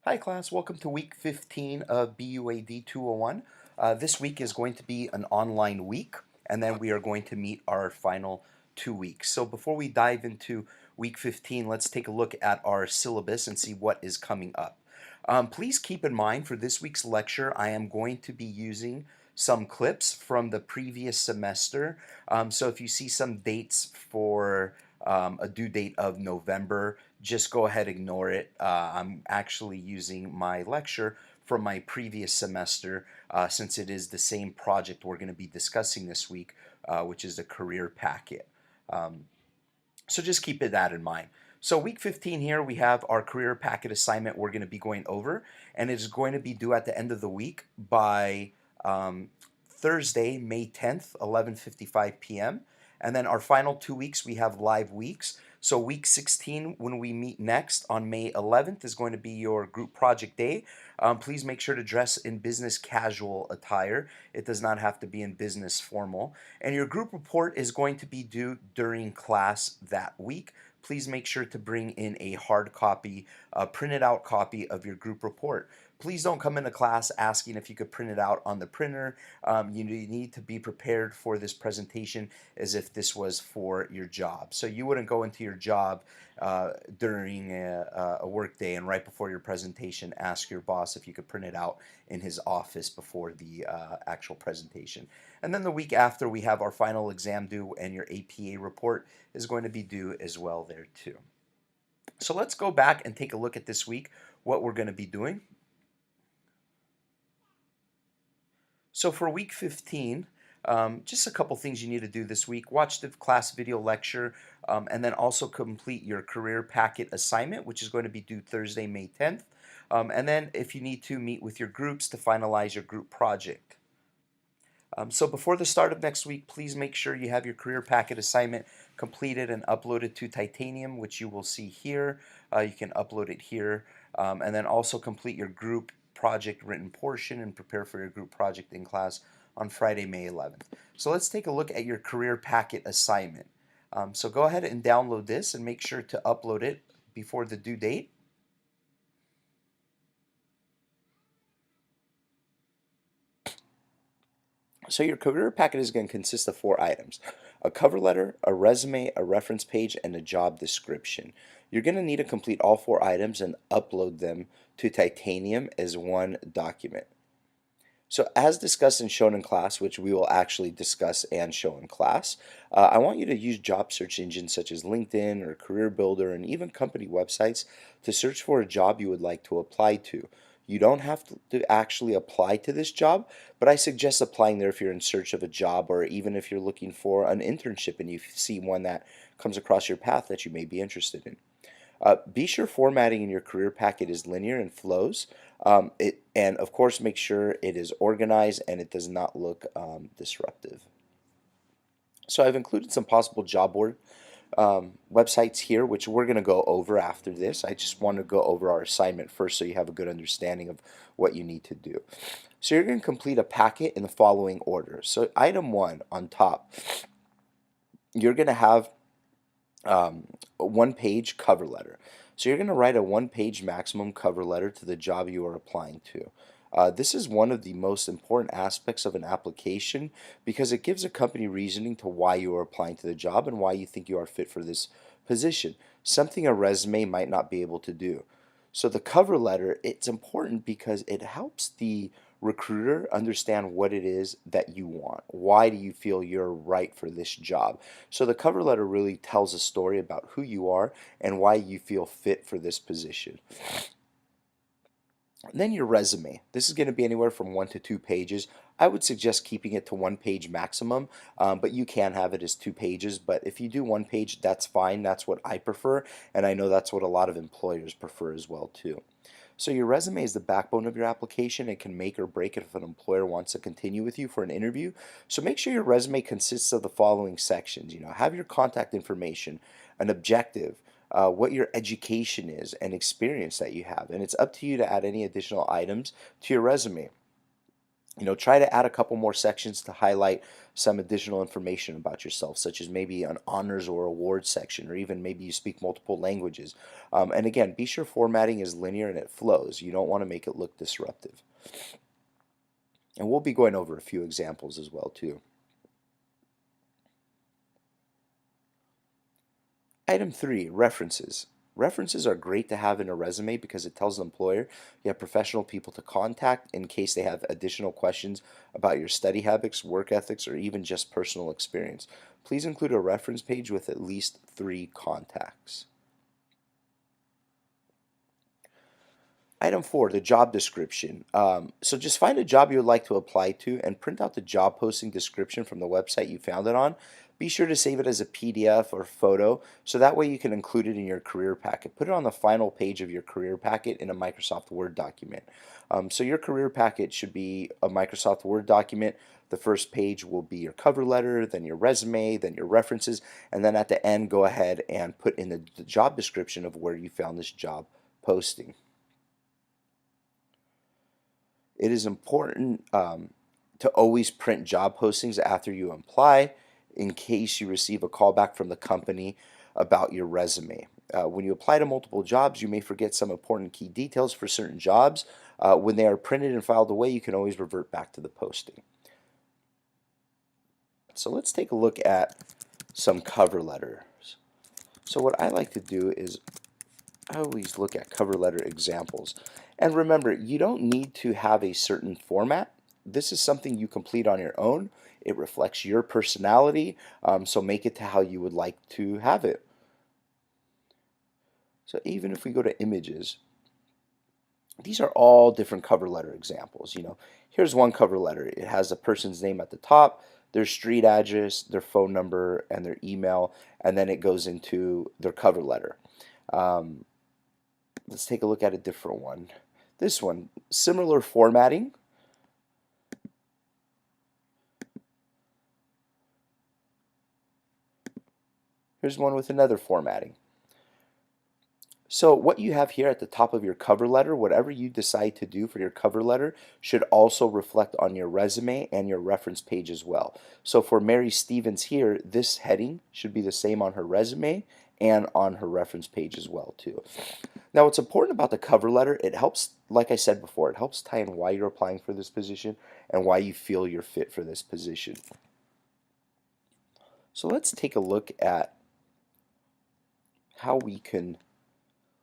Hi class, welcome to week 15 of BUAD 201. This week is going to be an online week, and then we are going to meet our final 2 weeks. So before we dive into week 15, let's take a look at our syllabus and see what is coming up. Please keep in mind for this week's lecture, I am going to be using some clips from the previous semester. So if you see some dates for a due date of November, just go ahead, ignore it. I'm actually using my lecture from my previous semester since it is the same project we're going to be discussing this week, which is the career packet. Um, so just keep that in mind. So week 15 here, we have our career packet assignment we're going to be going over, and it is going to be due at the end of the week by Thursday, May 10th, 11:55 p.m. And then our final 2 weeks, we have live weeks. So week 16, when we meet next on May 11th, is going to be your group project day. Please make sure to dress in business casual attire. It does not have to be in business formal. And your group report is going to be due during class that week. Please make sure to bring in a hard copy, a printed out copy of your group report. Please don't come into class asking if you could print it out on the printer. You need to be prepared for this presentation as if this was for your job. So you wouldn't go into your job during a work day and right before your presentation ask your boss if you could print it out in his office before the actual presentation. And then the week after, we have our final exam due, and your APA report is going to be due as well there too. So let's go back and take a look at this week, what we're going to be doing. So for week 15, just a couple things you need to do this week. Watch the class video lecture, and then also complete your career packet assignment, which is going to be due Thursday, May 10th. And then if you need to, meet with your groups to finalize your group project. So before the start of next week, please make sure you have your career packet assignment completed and uploaded to Titanium, which you will see here. You can upload it here. And then also complete your group project written portion and prepare for your group project in class on Friday, May 11th. So let's take a look at your career packet assignment. So go ahead and download this and make sure to upload it before the due date. So your career packet is going to consist of 4 items: a cover letter, a resume, a reference page, and a job description. You're going to need to complete all 4 items and upload them to Titanium as one document. So as discussed and shown in class, which we will actually discuss and show in class, I want you to use job search engines such as LinkedIn or Career Builder and even company websites to search for a job you would like to apply to. You don't have to actually apply to this job, but I suggest applying there if you're in search of a job, or even if you're looking for an internship and you see one that comes across your path that you may be interested in. Be sure formatting in your career packet is linear and flows. And of course, make sure it is organized and it does not look disruptive. So I've included some possible job board websites here, which we're going to go over after this. I just want to go over our assignment first so you have a good understanding of what you need to do. So you're going to complete a packet in the following order. So item 1 on top, you're going to have a 1-page cover letter. So you're going to write a 1-page maximum cover letter to the job you are applying to. This is one of the most important aspects of an application because it gives a company reasoning to why you are applying to the job and why you think you are fit for this position, something a resume might not be able to do. So the cover letter, it's important because it helps the recruiter understand what it is that you want. Why do you feel you're right for this job? So the cover letter really tells a story about who you are and why you feel fit for this position. Then your resume. This is going to be anywhere from 1 to 2 pages. I would suggest keeping it to 1 page maximum, but you can have it as 2 pages. But if you do 1 page, that's fine. That's what I prefer, and I know that's what a lot of employers prefer as well too. So your resume is the backbone of your application. It can make or break it if an employer wants to continue with you for an interview. So make sure your resume consists of the following sections. Have your contact information, an objective, what your education is, and experience that you have. And it's up to you to add any additional items to your resume. Try to add a couple more sections to highlight some additional information about yourself, such as maybe an honors or awards section, or even maybe you speak multiple languages. And again, be sure formatting is linear and it flows. You don't want to make it look disruptive. And we'll be going over a few examples as well too. Item 3, references. References are great to have in a resume because it tells the employer you have professional people to contact in case they have additional questions about your study habits, work ethics, or even just personal experience. Please include a reference page with at least 3 contacts. Item 4, the job description. So just find a job you would like to apply to and print out the job posting description from the website you found it on. Be sure to save it as a PDF or photo so that way you can include it in your career packet. Put it on the final page of your career packet in a Microsoft Word document. So your career packet should be a Microsoft Word document. The first page will be your cover letter, then your resume, then your references, and then at the end go ahead and put in the job description of where you found this job posting. It is important to always print job postings after you apply in case you receive a callback from the company about your resume. When you apply to multiple jobs, you may forget some important key details for certain jobs. When they are printed and filed away, you can always revert back to the posting. So let's take a look at some cover letters. So what I like to do is I always look at cover letter examples. And remember, you don't need to have a certain format. This is something you complete on your own. It reflects your personality, so make it to how you would like to have it. So even if we go to images, these are all different cover letter examples. Here's one cover letter. It has a person's name at the top, their street address, their phone number, and their email, and then it goes into their cover letter. Let's take a look at a different one. This one, similar formatting. Here's one with another formatting. So what you have here at the top of your cover letter, whatever you decide to do for your cover letter, should also reflect on your resume and your reference page as well. So for Mary Stevens here, this heading should be the same on her resume and on her reference page as well too. Now what's important about the cover letter, it helps, like I said before, it helps tie in why you're applying for this position and why you feel you're fit for this position. So let's take a look at how we can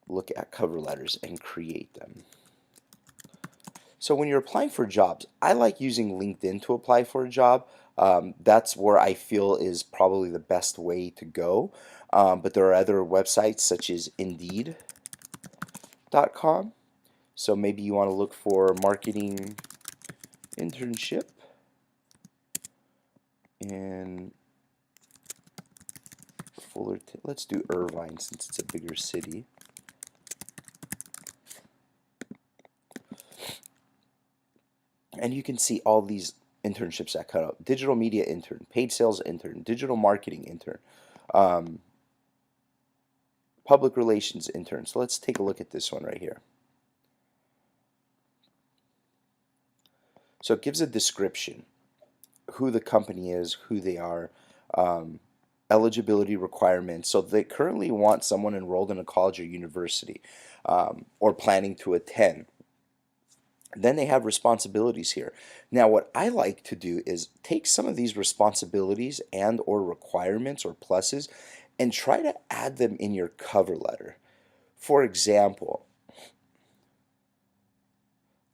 look at cover letters and create them. So when you're applying for jobs, I like using LinkedIn to apply for a job. That's where I feel is probably the best way to go. But there are other websites such as Indeed.com. So maybe you want to look for marketing internship in Fullerton. Let's do Irvine since it's a bigger city. And you can see all these internships that cut out. Digital media intern, paid sales intern, digital marketing intern, public relations intern. So let's take a look at this one right here. So it gives a description, who the company is, who they are, eligibility requirements. So they currently want someone enrolled in a college or university or planning to attend. Then they have responsibilities here. Now what I like to do is take some of these responsibilities and or requirements or pluses and try to add them in your cover letter. For example,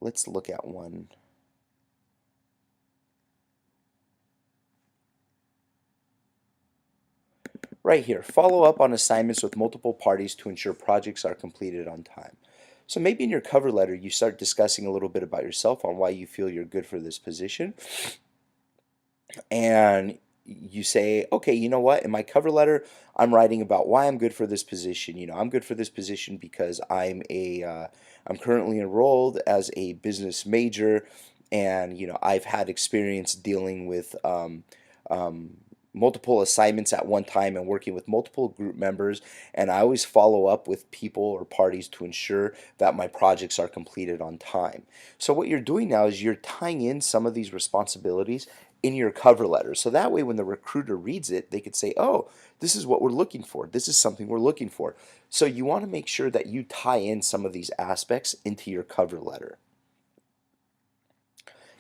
let's look at one. Right here, follow up on assignments with multiple parties to ensure projects are completed on time. So maybe in your cover letter, you start discussing a little bit about yourself on why you feel you're good for this position. And you say, okay, you know what? In my cover letter, I'm writing about why I'm good for this position. I'm good for this position because I'm currently enrolled as a business major, and I've had experience dealing with multiple assignments at one time and working with multiple group members, and I always follow up with people or parties to ensure that my projects are completed on time. So what you're doing now is you're tying in some of these responsibilities in your cover letter. So that way when the recruiter reads it, they could say, "Oh, this is what we're looking for. This is something we're looking for." So you want to make sure that you tie in some of these aspects into your cover letter.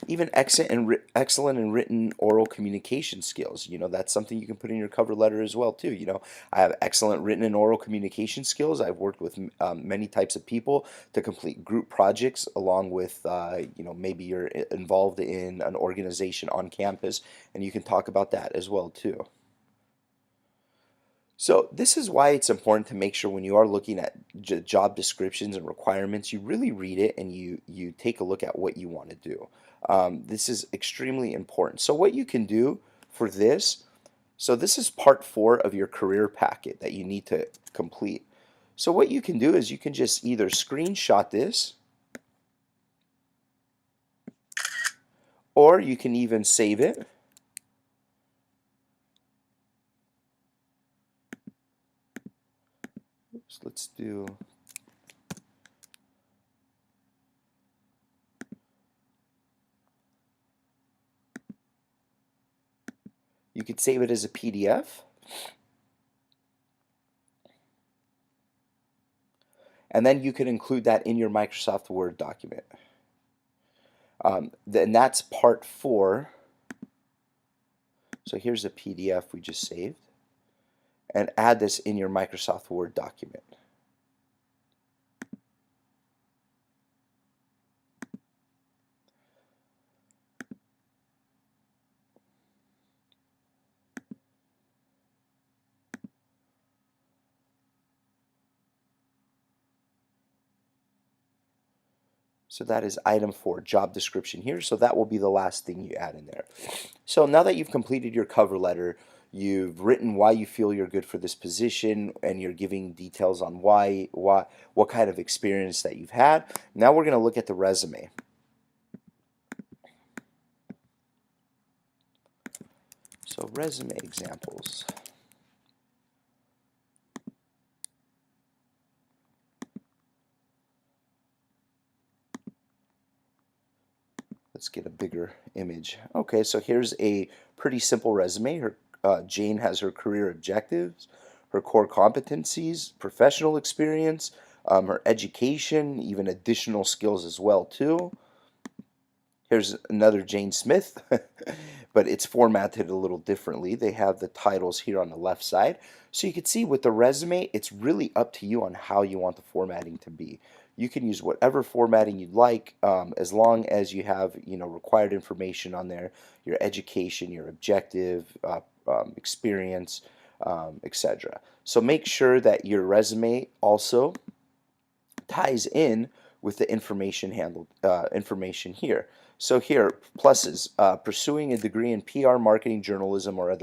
Even excellent and written oral communication skills. That's something you can put in your cover letter as well too. I have excellent written and oral communication skills. I've worked with many types of people to complete group projects, along with maybe you're involved in an organization on campus, and you can talk about that as well too. So this is why it's important to make sure when you are looking at job descriptions and requirements, you really read it and you take a look at what you want to do. This is extremely important. So what you can do for this, so this is part 4 of your career packet that you need to complete. So what you can do is you can just either screenshot this, or you can even save it. So let's do. You could save it as a PDF. And then you can include that in your Microsoft Word document. Then that's part 4. So here's a PDF we just saved. And add this in your Microsoft Word document. So that is item 4, job description here. So that will be the last thing you add in there. So now that you've completed your cover letter, you've written why you feel you're good for this position, and you're giving details on what kind of experience that you've had. Now we're going to look at the resume. So resume examples. Let's get a bigger image. Okay, so here's a pretty simple resume. Jane has her career objectives, her core competencies, professional experience, her education, even additional skills as well too. Here's another Jane Smith, but it's formatted a little differently. They have the titles here on the left side. So you can see with the resume, it's really up to you on how you want the formatting to be. You can use whatever formatting you'd like, as long as you have required information on there, your education, your objective, experience, etc. So make sure that your resume also ties in with the information here. So here, pluses, pursuing a degree in PR, marketing, journalism, or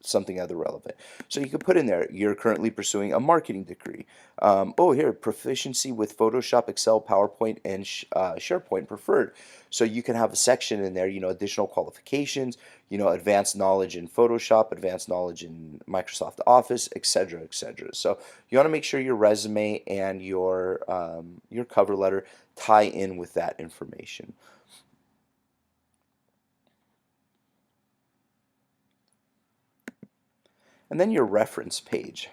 something other relevant. So you could put in there, you're currently pursuing a marketing degree. Here, proficiency with Photoshop, Excel, PowerPoint, and SharePoint preferred. So you can have a section in there, additional qualifications, advanced knowledge in Photoshop, advanced knowledge in Microsoft Office, etc., etc. So you want to make sure your resume and your cover letter tie in with that information. And then your reference page.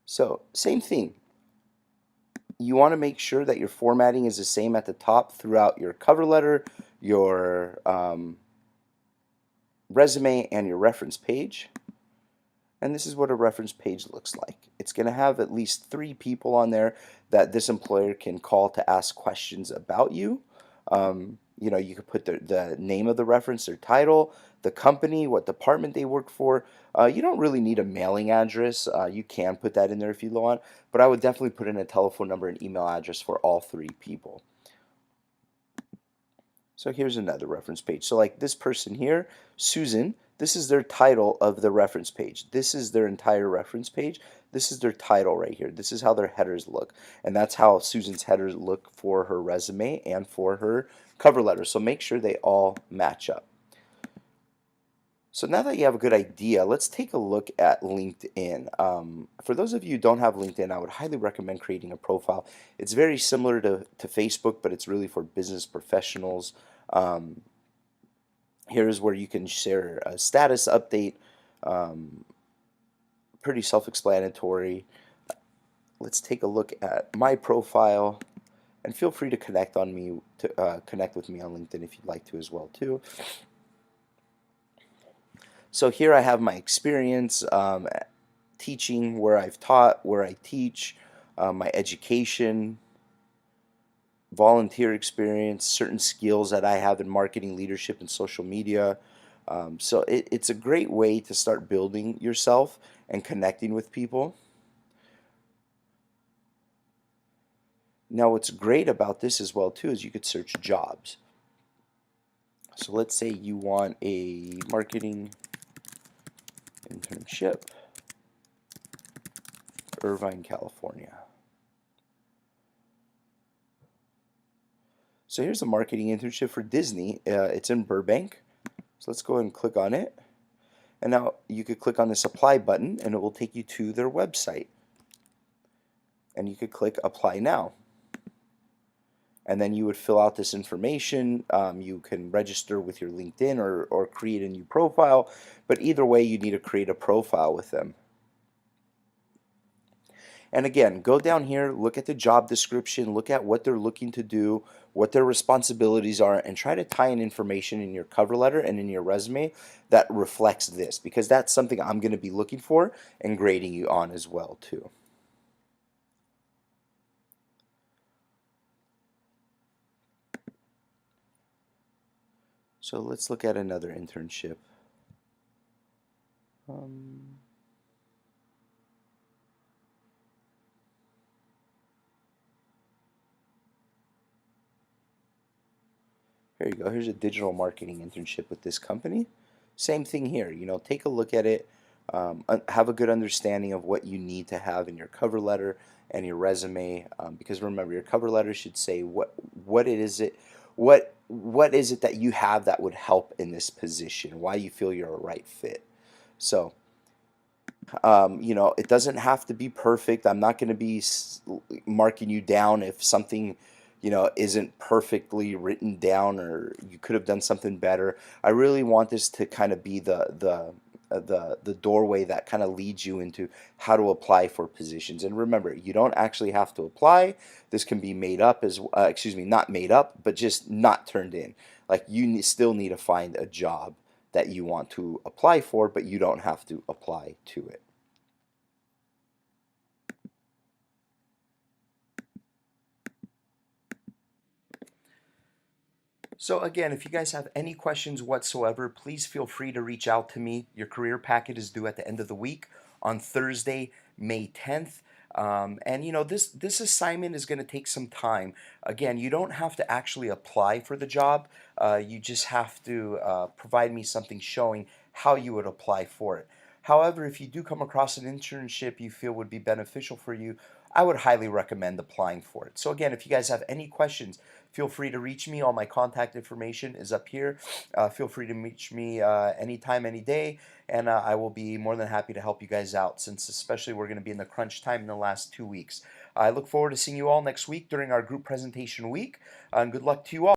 So same thing. You want to make sure that your formatting is the same at the top throughout your cover letter, your resume, and your reference page. And this is what a reference page looks like. It's going to have at least 3 people on there that this employer can call to ask questions about you. You could put the name of the reference, their title, the company, what department they work for. You don't really need a mailing address. You can put that in there if you want, but I would definitely put in a telephone number and email address for all 3 people. So here's another reference page. So like this person here, Susan, This is their title of the reference page. This is their entire reference page. This is their title right here. This is how their headers look. And that's how Susan's headers look for her resume and for her cover letter. So make sure they all match up. So now that you have a good idea, let's take a look at LinkedIn. For those of you who don't have LinkedIn, I would highly recommend creating a profile. It's very similar to Facebook, but it's really for business professionals. Um, Here's where you can share a status update. Pretty self-explanatory. Let's take a look at my profile, and feel free to connect with me on LinkedIn if you'd like to as well too. So here I have my experience teaching, where I've taught, where I teach, my education, volunteer experience, certain skills that I have in marketing, leadership, and social media. So it's a great way to start building yourself and connecting with people. Now what's great about this as well too is you could search jobs. So let's say you want a marketing internship, Irvine, California. So here's a marketing internship for Disney. It's in Burbank. So let's go ahead and click on it. And now you could click on this apply button and it will take you to their website. And you could click apply now. And then you would fill out this information. You can register with your LinkedIn or create a new profile. But either way, you need to create a profile with them. And again, go down here, look at the job description, look at what they're looking to do, what their responsibilities are, and try to tie in information in your cover letter and in your resume that reflects this, because that's something I'm going to be looking for and grading you on as well too. So let's look at another internship. Here you go. Here's a digital marketing internship with this company. Same thing here. Take a look at it. Have a good understanding of what you need to have in your cover letter and your resume. Because remember, your cover letter should say what is it that you have that would help in this position. Why you feel you're a right fit. So. It doesn't have to be perfect. I'm not going to be marking you down if something, isn't perfectly written down or you could have done something better. I really want this to kind of be the doorway that kind of leads you into how to apply for positions. And remember, you don't actually have to apply. This can be made up as, not made up, but just not turned in. Like still need to find a job that you want to apply for, but you don't have to apply to it. So again, if you guys have any questions whatsoever, please feel free to reach out to me. Your career packet is due at the end of the week on Thursday, May 10th. And this assignment is going to take some time. Again, you don't have to actually apply for the job. You just have to provide me something showing how you would apply for it. However, if you do come across an internship you feel would be beneficial for you, I would highly recommend applying for it. So again, if you guys have any questions, feel free to reach me. All my contact information is up here. Feel free to reach me anytime, any day, and I will be more than happy to help you guys out, since especially we're going to be in the crunch time in the last 2 weeks. I look forward to seeing you all next week during our group presentation week, and good luck to you all.